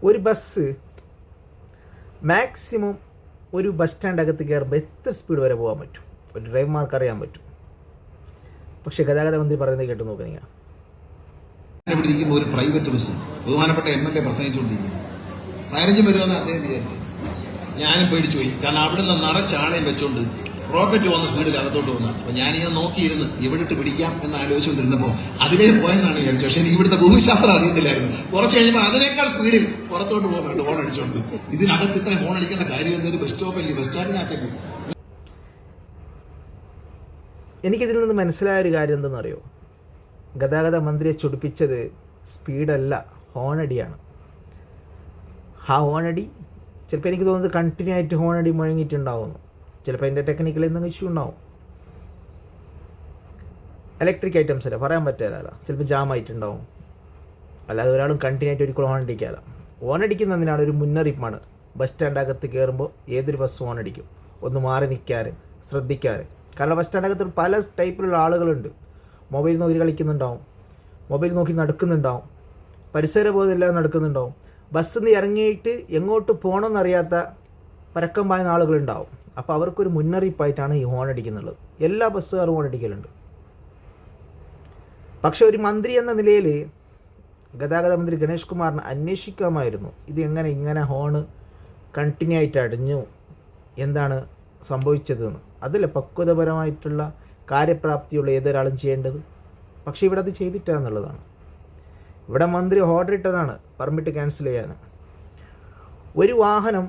ഒരു bus maximum ഒരു bus stand അകത്ത് കയറുമ്പോൾ എത്ര സ്പീഡ് വരെ പോകാൻ പറ്റും? ഒരു ഡ്രൈവർമാർക്ക് അറിയാൻ പറ്റും. പക്ഷേ ഗതാഗത മന്ത്രി പറയുന്നത് കേട്ട് നോക്കുക നിങ്ങൾ. ഇവിടെ ഇരിക്കുമ്പോൾ ഒരു പ്രൈവറ്റ് ബസ് ബഹുമാനപ്പെട്ട MLA പ്രസംഗിച്ചുകൊണ്ടിരിക്കുക 15 വരുമെന്ന് അദ്ദേഹം വിചാരിച്ചു. ഞാനും പേടിച്ചു പോയി. കാരണം അവിടെ നിന്ന് നിറച്ചാളയും വെച്ചോണ്ട് റോക്കറ്റ് പോകുന്ന സ്പീഡിൽ അകത്തോട്ട് പോകുന്നതാണ്. അപ്പൊ ഞാനിങ്ങനെ നോക്കിയിരുന്ന് ഇവിടെ ഇട്ട് പിടിക്കാം എന്ന് ആലോചിച്ചുകൊണ്ടിരുന്നപ്പോൾ അതിലേ പോയെന്നാണ് വിചാരിച്ചു. പക്ഷേ എനിക്ക് ഇവിടുത്തെ ഭൂമിശാസ്ത്രം അറിയത്തില്ലായിരുന്നു. കുറച്ച് കഴിയുമ്പോൾ അതിനേക്കാൾ സ്പീഡിൽ പുറത്തോട്ട് പോകുന്നുണ്ട് ഹോൺ അടിച്ചോണ്ട്. ഇതിനകത്ത് ഇത്ര ഹോൺ അടിക്കേണ്ട കാര്യം എന്തൊരു ബസ് സ്റ്റോപ്പല്ലേ, ബസ് സ്റ്റാൻഡിനകത്തേക്ക്. എനിക്കിതിൽ നിന്ന് മനസ്സിലായ ഒരു കാര്യം എന്തെന്നറിയോ? ഗതാഗത മന്ത്രിയെ ചൊടിപ്പിച്ചത് സ്പീഡല്ല, ഹോണടിയാണ്. ആ ഹോണടി ചിലപ്പോൾ എനിക്ക് തോന്നുന്നത് കണ്ടിന്യൂ ആയിട്ട് ഹോണടി മുഴങ്ങിയിട്ടുണ്ടാവുന്നു. ചിലപ്പോൾ അതിൻ്റെ ടെക്നിക്കൽ എന്തെങ്കിലും ഇഷ്യൂ ഉണ്ടാവും. ഇലക്ട്രിക് ഐറ്റംസ് അല്ല, പറയാൻ പറ്റില്ല. ചിലപ്പോൾ ജാം ആയിട്ടുണ്ടാവും. അല്ലാതെ ഒരാളും കണ്ടിന്യൂ ആയിട്ട് ഒരിക്കലും ഹോൺ അടിക്കാല്ല. ഹോൺ അടിക്കുന്നതിനാണ് ഒരു മുന്നറിയിപ്പാണ്. ബസ് സ്റ്റാൻഡകത്ത് കയറുമ്പോൾ ഏതൊരു ബസ് ഹോൺ അടിക്കും, ഒന്ന് മാറി നിൽക്കാൻ ശ്രദ്ധിക്കാൻ. കാരണം ബസ് സ്റ്റാൻഡകത്ത് പല ടൈപ്പിലുള്ള ആളുകളുണ്ട്. മൊബൈൽ നോക്കി കളിക്കുന്നുണ്ടാവും, മൊബൈൽ നോക്കി നടക്കുന്നുണ്ടാവും, പരിസരബോധമില്ലാതെ നടക്കുന്നുണ്ടാവും. ബസ്സിൽ നിന്ന് ഇറങ്ങിയിട്ട് എങ്ങോട്ട് പോകണമെന്നറിയാത്ത പരക്കം പായുന്ന ആളുകളുണ്ടാവും. അപ്പോൾ അവർക്കൊരു മുന്നറിയിപ്പായിട്ടാണ് ഈ ഹോൺ അടിക്കുന്നുള്ളത്. എല്ലാ ബസ്സുകാരും ഹോൺ അടിക്കലുണ്ട്. പക്ഷെ ഒരു മന്ത്രി എന്ന നിലയിൽ ഗതാഗത മന്ത്രി ഗണേഷ് കുമാറിന് അന്വേഷിക്കാമായിരുന്നു, ഇത് ഇങ്ങനെ ഹോണ് കണ്ടിന്യൂ ആയിട്ട് അടിഞ്ഞു, എന്താണ് സംഭവിച്ചതെന്ന്. അതിൽ പക്വതപരമായിട്ടുള്ള കാര്യപ്രാപ്തിയുള്ള ഏതൊരാളും ചെയ്യേണ്ടത്. പക്ഷേ ഇവിടെ അത് ചെയ്തിട്ടാന്നുള്ളതാണ്. ഇവിടെ മന്ത്രി ഓർഡർ ഇട്ടതാണ് പെർമിറ്റ് ക്യാൻസൽ ചെയ്യാൻ. ഒരു വാഹനം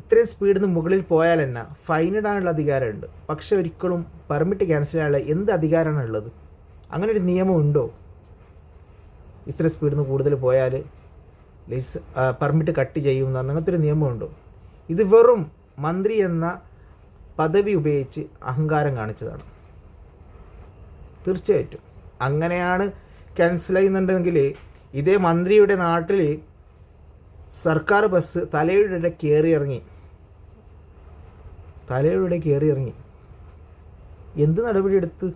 ഇത്രയും സ്പീഡിൽ നിന്ന് മുകളിൽ പോയാൽ തന്നെ ഫൈനിടാനുള്ള അധികാരമുണ്ട്. പക്ഷെ ഒരിക്കലും പെർമിറ്റ് ക്യാൻസൽ ചെയ്യാനുള്ള എന്ത് അധികാരമാണ് ഉള്ളത്? അങ്ങനെ ഒരു നിയമം ഉണ്ടോ? ഇത്ര സ്പീഡിൽ നിന്ന് കൂടുതൽ പോയാൽ പെർമിറ്റ് കട്ട് ചെയ്യുമെന്ന് അങ്ങനത്തെ ഒരു നിയമമുണ്ടോ? ഇത് വെറും മന്ത്രി എന്ന പദവി ഉപയോഗിച്ച് അഹങ്കാരം കാണിച്ചതാണ്. തീർച്ചയായിട്ടും അങ്ങനെയാണ് ക്യാൻസൽ ചെയ്യുന്നുണ്ടെങ്കിൽ ഇതേ മന്ത്രിയുടെ നാട്ടിൽ സർക്കാർ ബസ് തലയുടെ കയറി ഇറങ്ങി എന്ത് നടപടി എടുത്ത്?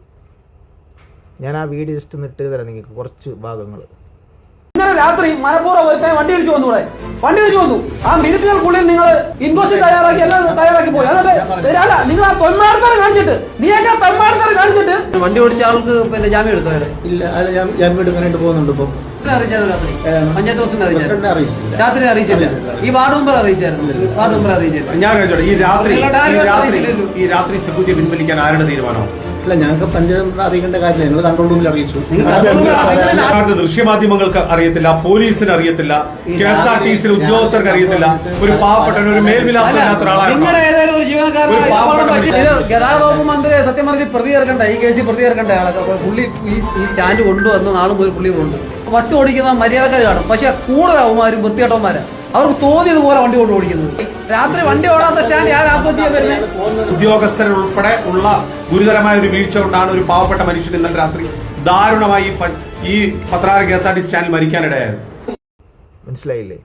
ഞാൻ ആ വീഡിയോ ജസ്റ്റ് ഒന്ന് ഇട്ട് തരാം നിങ്ങൾക്ക്, കുറച്ച് ഭാഗങ്ങൾ. ഇന്നലെ രാത്രി മനഃപൂർവ്വം ഒരുത്തനെ വണ്ടി ഇടിച്ചു വന്നു. വണ്ടി ഇടിച്ചു വന്നു. ആ മിനിറ്റുകൾക്കുള്ളിൽ നിങ്ങൾ ഇൻവോയ്സ് തയ്യാറാക്കി എല്ലാം തയ്യാറാക്കി പോയി. അല്ല, നിങ്ങൾ ആ തൊന്മാടത്തരം കാണിച്ചിട്ട് വണ്ടി ഓടിച്ച ആൾക്ക് പിന്നെ ജാമ്യം എടുത്തോ? ഇല്ല, ജാമ്യം എടുക്കാനായിട്ട് പോകുന്നുണ്ട്. ഇപ്പൊ പഞ്ചായത്ത് പ്രസിഡന്റ് രാത്രി അറിയിച്ചില്ല. ഈ വാർഡ് മെമ്പർ അറിയിച്ചായിരുന്നു. വാർഡ് മെമ്പർ അറിയിച്ചില്ല. ഞാൻ ഈ രാത്രി സെക്യൂരിറ്റി പിൻവലിക്കാൻ ആരുടെ തീരുമാനം? അല്ല, ഞങ്ങൾക്ക് പഞ്ചായത്ത് അറിയിക്കേണ്ട കാര്യമില്ല. ഞങ്ങൾ കൺട്രോൾ റൂമിൽ അറിയിച്ചു. ദൃശ്യമാധ്യമങ്ങൾക്ക് അറിയത്തില്ല, പോലീസിന് അറിയത്തില്ല, KSRTC ഉദ്യോഗസ്ഥർക്ക് അറിയത്തില്ല. ഒരു പാവപ്പെട്ട ഒരു മേൽവിലാസം ഒരാളാണ്. ഗതാഗത വകുപ്പ് മന്ത്രി സത്യം പറഞ്ഞ് പ്രതികർക്കണ്ട, ഈ കേസിൽ പ്രതികർക്കണ്ട ആളൊക്കെ പുള്ളി ഈ സ്റ്റാൻഡ് കൊണ്ടുവന്ന് നാളും പോയി പുള്ളി കൊണ്ട് ബസ് ഓടിക്കുന്ന മര്യാദക്കാർ കാണും. പക്ഷെ കൂടുതൽ അവന്മാരും വൃത്തികെട്ടവന്മാരാ. അവർക്ക് തോന്നിയതുപോലെ വണ്ടി കൊണ്ട് ഓടിക്കുന്നത്. രാത്രി വണ്ടി ഓടാത്ത സ്റ്റാൻഡ് ഞാൻ ആത്മഹത്യ വരുന്നത്. ഉദ്യോഗസ്ഥരുൾപ്പെടെ ഉള്ള ഗുരുതരമായ ഒരു വീഴ്ച കൊണ്ടാണ് ഒരു പാവപ്പെട്ട മനുഷ്യൻ ഇന്നലെ രാത്രി ദാരുണമായി ഈ പത്രാര KSRTC സ്റ്റാൻഡിൽ മരിക്കാനിടയായത്. മനസ്സിലായില്ലേ?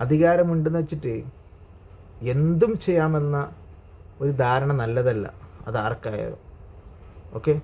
അധികാരമുണ്ടെന്ന് വെച്ചിട്ട് എന്തും ചെയ്യാമെന്ന ഒരു ധാരണ നല്ലതല്ല. അത് ആർക്കായാലും. ഓക്കെ.